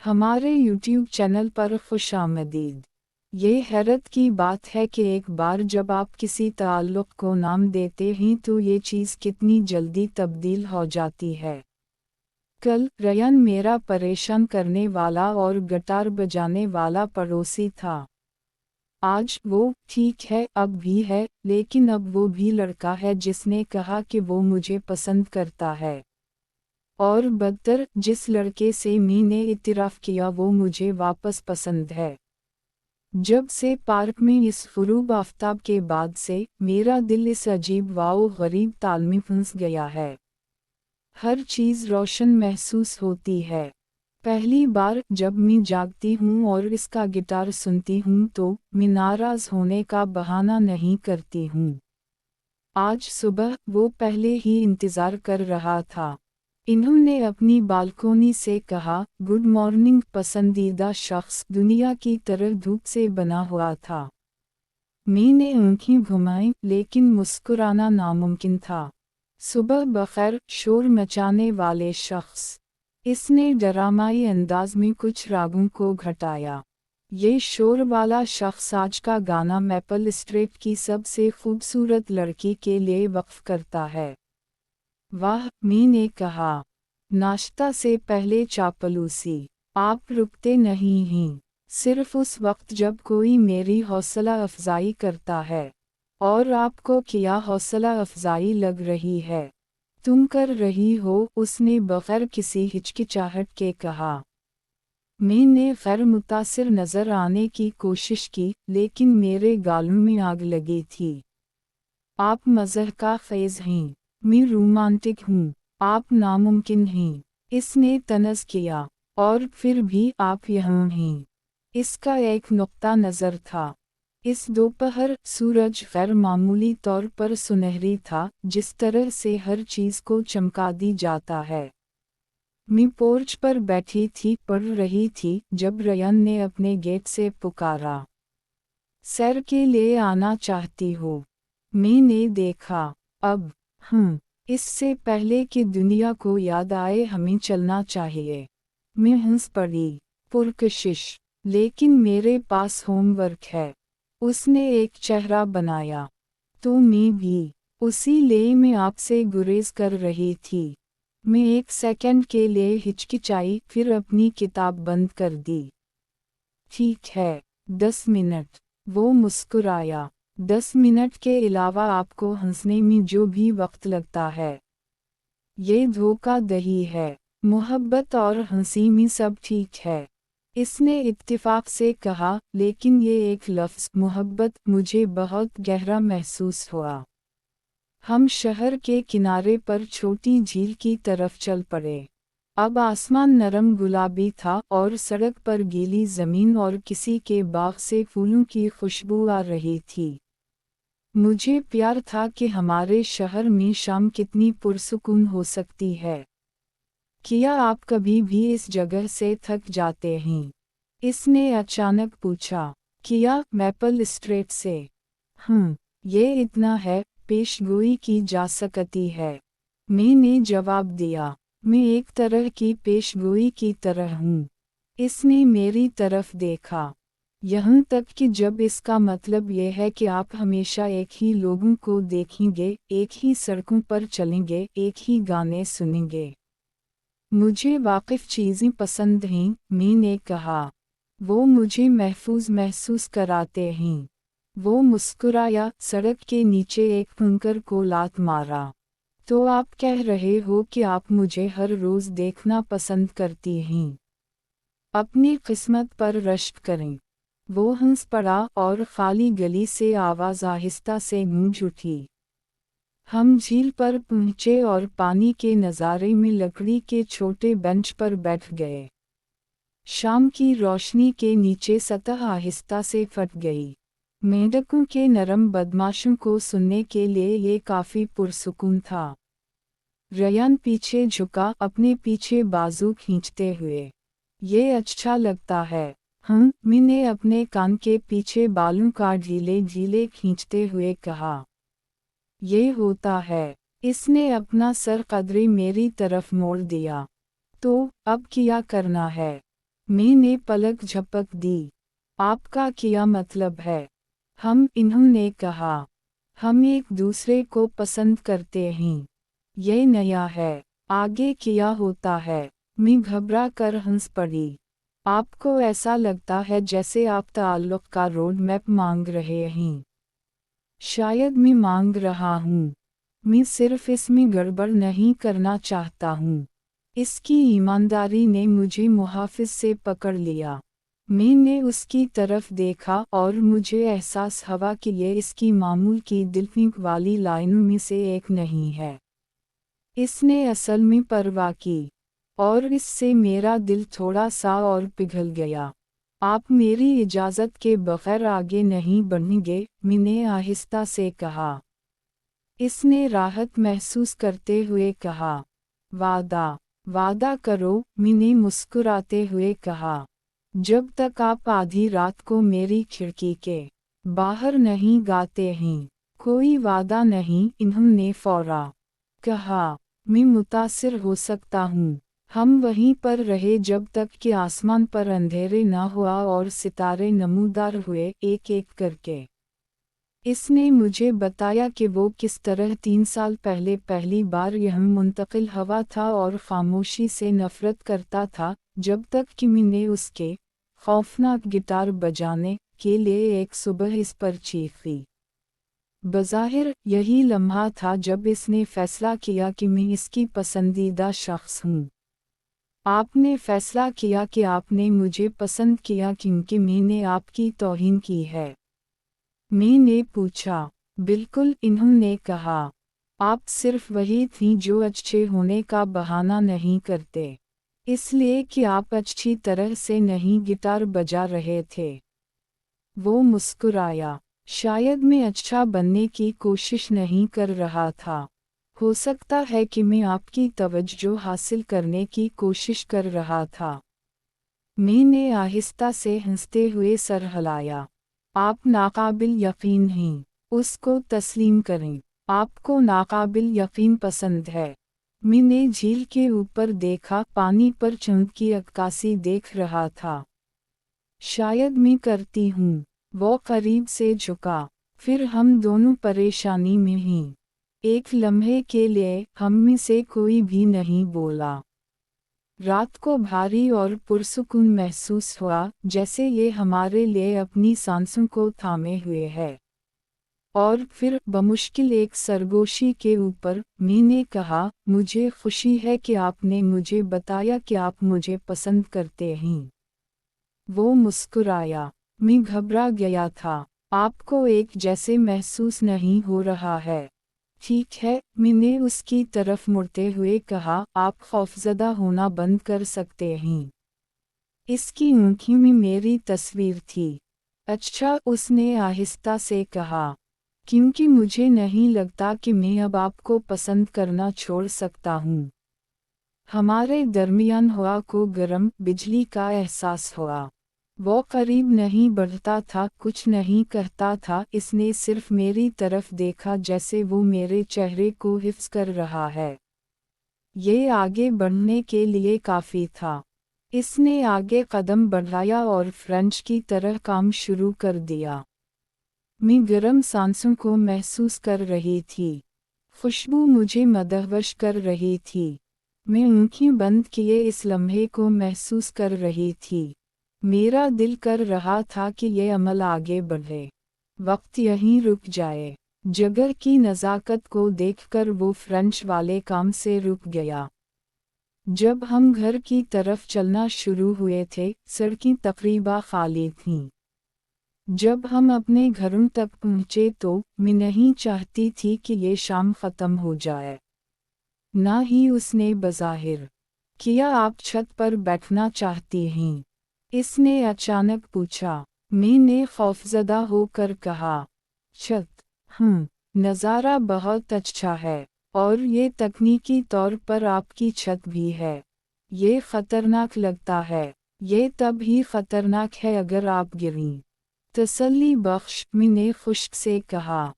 हमारे YouTube channel पर खुश आमदीद। ये हैरत की बात है कि एक बार जब आप किसी ताल्लुक़ को नाम देते हैं तो ये चीज़ कितनी जल्दी तब्दील हो जाती है। कल रयान मेरा परेशान करने वाला और गिटार बजाने वाला पड़ोसी था। आज वो ठीक है, अब भी है, लेकिन अब वो भी लड़का है जिसने कहा कि वो मुझे पसंद करता है। और बदतर, जिस लड़के से मैंने इतिराफ़ किया वो मुझे वापस पसंद है। जब से पार्क में इस ग़ुरूब आफ़ताब के बाद से मेरा दिल इस अजीब व गरीब ताल में फंस गया है। हर चीज़ रोशन महसूस होती है। पहली बार जब मैं जागती हूँ और इसका गिटार सुनती हूँ तो मैं नाराज़ होने का बहाना नहीं करती हूँ। आज सुबह वो पहले ही इंतज़ार कर रहा था। इन्होंने अपनी बालकोनी से कहा, गुड मॉर्निंग। पसंदीदा शख्स दुनिया की तरह धूप से बना हुआ था। मैंने आँखें घुमाई लेकिन मुस्कुराना नामुमकिन था। सुबह बखैर, शोर मचाने वाले शख्स। इसने ड्रामाई अंदाज में कुछ रागों को घटाया। ये शोर वाला शख्स आज का गाना मैपल स्ट्रीट की सबसे खूबसूरत लड़की के लिए वक्फ करता है। वाह, मैंने कहा। नाश्ता से पहले चापलूसी। आप रुकते नहीं हैं, सिर्फ उस वक्त जब कोई मेरी हौसला अफजाई करता है। और आपको क्या हौसला अफजाई लग रही है? तुम कर रही हो, उसने बगैर किसी हिचकिचाहट के कहा। मैंने गैर मुतासिर नज़र आने की कोशिश की, लेकिन मेरे गालों में आग लगी थी। आप मज़ह का फ़ैज़ हैं, मैं रोमांटिक हूँ, आप नामुमकिन हैं, इसने तनज़ किया। और फिर भी आप यहाँ हैं। इसका एक नुक्ता नज़र था। इस दोपहर सूरज गैर मामूली तौर पर सुनहरी था, जिस तरह से हर चीज़ को चमका दी जाता है। मैं पोर्च पर बैठी थी, पढ़ रही थी, जब रयान ने अपने गेट से पुकारा, सैर के लिए आना चाहती हो? मैंने देखा। अब इससे पहले कि दुनिया को याद आए हमें चलना चाहिए। मैं हंस पड़ी। पुरकशिश, लेकिन मेरे पास होमवर्क है। उसने एक चेहरा बनाया। तो मैं भी। उसी लिए मैं आपसे गुरेज कर रही थी। मैं एक सेकंड के लिए हिचकिचाई, फिर अपनी किताब बंद कर दी। ठीक है, 10 मिनट। वो मुस्कुराया। 10 मिनट के अलावा आपको हंसने में जो भी वक्त लगता है, ये धोखा दही है। मोहब्बत और हंसी में सब ठीक है। इसने इत्तेफाक से कहा, लेकिन ये एक लफ्ज़ मोहब्बत मुझे बहुत गहरा महसूस हुआ। हम शहर के किनारे पर छोटी झील की तरफ चल पड़े। अब आसमान नरम गुलाबी था और सड़क पर गीली ज़मीन और किसी के बाग से फूलों की खुशबू आ रही थी। मुझे प्यार था कि हमारे शहर में शाम कितनी पुरसुकून हो सकती है। क्या आप कभी भी इस जगह से थक जाते हैं? इसने अचानक पूछा। क्या मैपल स्ट्रीट से? ये इतना है, पेशगोई की जा सकती है। मैंने जवाब दिया। मैं एक तरह की पेशगोई की तरह हूँ। इसने मेरी तरफ देखा। यहाँ तक कि जब इसका मतलब यह है कि आप हमेशा एक ही लोगों को देखेंगे, एक ही सड़कों पर चलेंगे, एक ही गाने सुनेंगे। मुझे वाकिफ़ चीज़ें पसंद हैं, मैंने कहा। वो मुझे महसूस कराते हैं। वो मुस्कुराया। सड़क के नीचे एक कंकर को लात मारा। तो आप कह रहे हो कि आप मुझे हर रोज़ देखना पसंद करती हैं? अपनी किस्मत पर रश्क करें। वो हंस पड़ा और खाली गली से आवाज़ आहिस्ता से गूंज उठी। हम झील पर पहुँचे और पानी के नज़ारे में लकड़ी के छोटे बेंच पर बैठ गए। शाम की रोशनी के नीचे सतह आहिस्ता से फट गई। मेंढकों के नरम बदमाशों को सुनने के लिए ये काफ़ी पुरसुकून था। रयान पीछे झुका, अपने पीछे बाजू खींचते हुए। ये अच्छा लगता है। मैंने अपने कान के पीछे बालों का ढीले ढीले खींचते हुए कहा। ये होता है। इसने अपना सर कदरे मेरी तरफ मोड़ दिया। तो अब क्या करना है? मैं ने पलक झपक दी। आपका क्या मतलब है? इन्होंने कहा। हम एक दूसरे को पसंद करते हैं। ये नया है। आगे क्या होता है? मैं घबरा कर हंस पड़ी। आपको ऐसा लगता है जैसे आप ताल्लुक का रोड मैप मांग रहे हैं। शायद मैं मांग रहा हूँ। मैं सिर्फ इसमें गड़बड़ नहीं करना चाहता हूँ। इसकी ईमानदारी ने मुझे मुहाफिज से पकड़ लिया। मैंने उसकी तरफ देखा और मुझे एहसास हुआ कि ये इसकी मामूल की दिलफीक वाली लाइनों में से एक नहीं है। इसने असल में परवाह की। और इससे मेरा दिल थोड़ा सा और पिघल गया। आप मेरी इजाज़त के बगैर आगे नहीं बढ़ेंगे? मैंने आहिस्ता से कहा। इसने राहत महसूस करते हुए कहा। वादा करो, मैंने मुस्कुराते हुए कहा। जब तक आप आधी रात को मेरी खिड़की के बाहर नहीं गाते हैं। कोई वादा नहीं, इन्होंने फौरा कहा। मैं मुतासिर हो सकता हूँ। हम वहीं पर रहे जब तक कि आसमान पर अंधेरे न हुआ और सितारे नमूदार हुए एक एक करके। इसने मुझे बताया कि वो किस तरह 3 साल पहले पहली बार यहाँ मुंतकिल हुआ था और खामोशी से नफरत करता था, जब तक कि मैंने उसके खौफनाक गिटार बजाने के लिए एक सुबह इस पर चीखी। बज़ाहिर यही लम्हा था जब इसने फैसला किया कि मैं इसकी पसंदीदा शख्स हूँ। आपने फैसला किया कि आपने मुझे पसंद किया क्योंकि मैंने आपकी तौहीन की है। मैंने पूछा। बिल्कुल, इन्होंने कहा। आप सिर्फ वही थी जो अच्छे होने का बहाना नहीं करते। इसलिए कि आप अच्छी तरह से नहीं गिटार बजा रहे थे। वो मुस्कुराया। शायद मैं अच्छा बनने की कोशिश नहीं कर रहा था। हो सकता है कि मैं आपकी तवज्जो हासिल करने की कोशिश कर रहा था। मैंने आहिस्ता से हंसते हुए सर हिलाया। आप नाकाबिल यकीन हैं। उसको तस्लीम करें। आपको नाकाबिल यकीन पसंद है। मैंने झील के ऊपर देखा, पानी पर चंद की अक्कासी देख रहा था। शायद मैं करती हूँ। वो करीब से झुका। फिर हम दोनों परेशानी में हैं। एक लम्हे के लिए हम में से कोई भी नहीं बोला। रात को भारी और पुरसुकून महसूस हुआ, जैसे ये हमारे लिए अपनी सांसों को थामे हुए है। और फिर बमुश्किल एक सरगोशी के ऊपर मैंने कहा, मुझे खुशी है कि आपने मुझे बताया कि आप मुझे पसंद करते हैं। वो मुस्कुराया। मैं घबरा गया था। आपको एक जैसे महसूस नहीं हो रहा है? ठीक है, मैंने उसकी तरफ मुड़ते हुए कहा, आप खौफजदा होना बंद कर सकते हैं। इसकी आँखों में मेरी तस्वीर थी। अच्छा, उसने आहिस्ता से कहा, क्योंकि मुझे नहीं लगता कि मैं अब आपको पसंद करना छोड़ सकता हूँ। हमारे दरमियान हवा को गर्म बिजली का एहसास हुआ। वो करीब नहीं बढ़ता था, कुछ नहीं कहता था, इसने सिर्फ मेरी तरफ देखा जैसे वो मेरे चेहरे को हिफ्ज़ कर रहा है। ये आगे बढ़ने के लिए काफ़ी था। इसने आगे कदम बढ़ाया और फ्रेंच की तरह काम शुरू कर दिया। मैं गर्म सांसों को महसूस कर रही थी। खुशबू मुझे मदहवश कर रही थी। मैं आँखें बंद किए इस लम्हे को महसूस कर रही थी। मेरा दिल कर रहा था कि ये अमल आगे बढ़े। वक्त यहीं रुक जाए। जगह की नज़ाकत को देखकर वो फ्रेंच वाले काम से रुक गया। जब हम घर की तरफ चलना शुरू हुए थे, सड़कें तकरीबा खाली थीं। जब हम अपने घरों तक पहुँचे तो मैं नहीं चाहती थी कि ये शाम ख़त्म हो जाए। ना ही उसने बज़ाहिर किया। आप छत पर बैठना चाहती हैं? इसने अचानक पूछा। मैंने खौफज़दा होकर कहा। छत? नज़ारा बहुत अच्छा है। और ये तकनीकी तौर पर आपकी छत भी है। ये ख़तरनाक लगता है। ये तब ही ख़तरनाक है अगर आप गिरें। तसल्ली बख्श, मैंने खुश्क से कहा।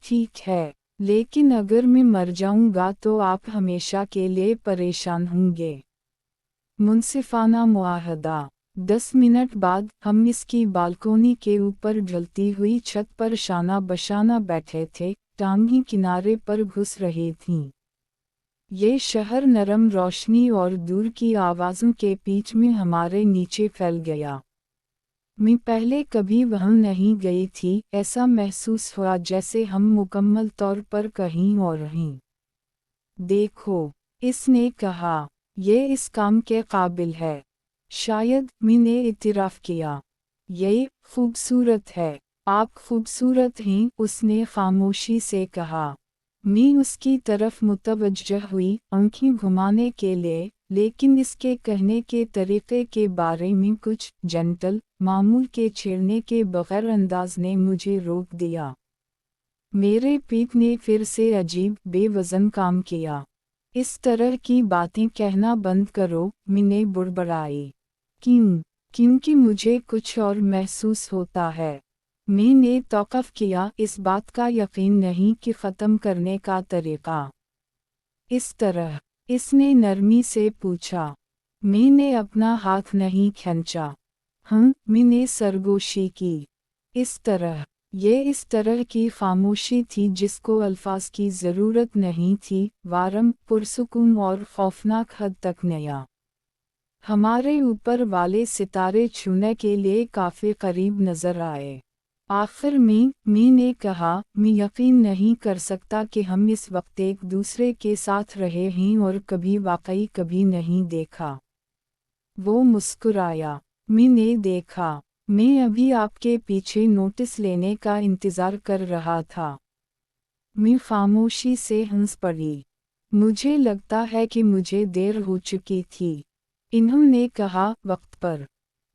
ठीक है, लेकिन अगर मैं मर जाऊंगा तो आप हमेशा के लिए परेशान होंगे। मुनसिफाना मुआहदा। 10 मिनट बाद हम इसकी बालकोनी के ऊपर ढलती हुई छत पर शाना बशाना बैठे थे, टांगी किनारे पर घुस रही थीं। ये शहर नरम रोशनी और दूर की आवाज़ों के बीच में हमारे नीचे फैल गया। मैं पहले कभी वहाँ नहीं गई थी, ऐसा महसूस हुआ जैसे हम मुकम्मल तौर पर कहीं और हैं। देखो, इसने कहा, ये इस काम के काबिल है। शायद मैंने इतराफ़ किया। ये खूबसूरत है। आप खूबसूरत हैं, उसने खामोशी से कहा। मैं उसकी तरफ मुतवज्जह हुई, आंखें घुमाने के लिए, लेकिन इसके कहने के तरीके के बारे में कुछ जेंटल, मामूल के छेड़ने के बगैर अंदाज ने मुझे रोक दिया। मेरे पेट ने फिर से अजीब, बेवज़न काम किया। इस तरह की बातें कहना बंद करो, मैंने बुड़बड़ाई। क्यों? क्योंकि मुझे कुछ और महसूस होता है। मैंने तौक़ुफ़ किया, इस बात का यकीन नहीं कि ख़त्म करने का तरीक़ा इस तरह। इसने नरमी से पूछा। मैंने अपना हाथ नहीं खींचा। मैंने सरगोशी की। इस तरह। ये इस तरह की खामोशी थी जिसको अल्फाज की ज़रूरत नहीं थी, वारम, पुरसुकून और खौफनाक हद तक नया। हमारे ऊपर वाले सितारे छूने के लिए काफ़ी करीब नज़र आए। आखिर में, मैंने कहा, मैं यकीन नहीं कर सकता कि हम इस वक्त एक दूसरे के साथ रहे हैं और कभी वाकई कभी नहीं देखा। वो मुस्कुराया। मैंने देखा। मैं अभी आपके पीछे नोटिस लेने का इंतज़ार कर रहा था। मैं खामोशी से हंस पड़ी। मुझे लगता है कि मुझे देर हो चुकी थी। इन्होंने कहा, वक्त पर।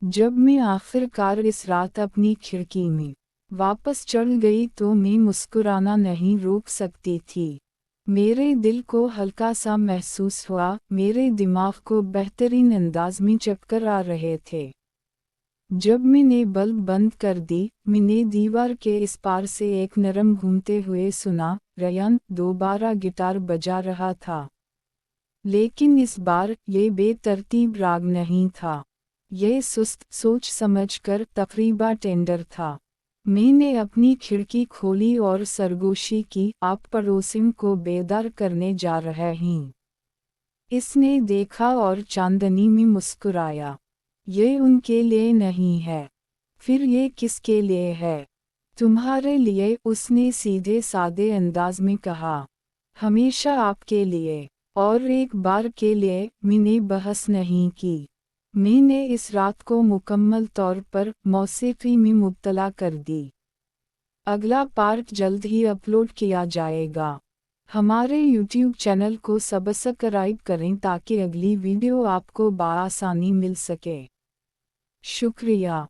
जब मैं आखिरकार इस रात अपनी खिड़की में वापस चढ़ गई तो मैं मुस्कुराना नहीं रोक सकती थी। मेरे दिल को हल्का सा महसूस हुआ, मेरे दिमाग को बेहतरीन अंदाज में चक्कर आ रहे थे। जब मैंने बल्ब बंद कर दी, मैंने दीवार के इस पार से एक नरम घूमते हुए सुना, रयान दोबारा गिटार बजा रहा था। लेकिन इस बार ये बेतरतीब राग नहीं था। ये सुस्त, सोच समझकर तकरीबा टेंडर था। मैंने अपनी खिड़की खोली और सरगोशी की, आप पड़ोसियों को बेदार करने जा रहे हैं। इसने देखा और चांदनी में मुस्कुराया। ये उनके लिए नहीं है। फिर ये किसके लिए है? तुम्हारे लिए, उसने सीधे सादे अंदाज में कहा। हमेशा आपके लिए। और एक बार के लिए, मैंने बहस नहीं की। मैंने इस रात को मुकम्मल तौर पर मौसीकी में मुब्तला कर दी। अगला पार्ट जल्द ही अपलोड किया जाएगा। हमारे YouTube चैनल को सब्सक्राइब करें ताकि अगली वीडियो आपको बआसानी मिल सके। शुक्रिया।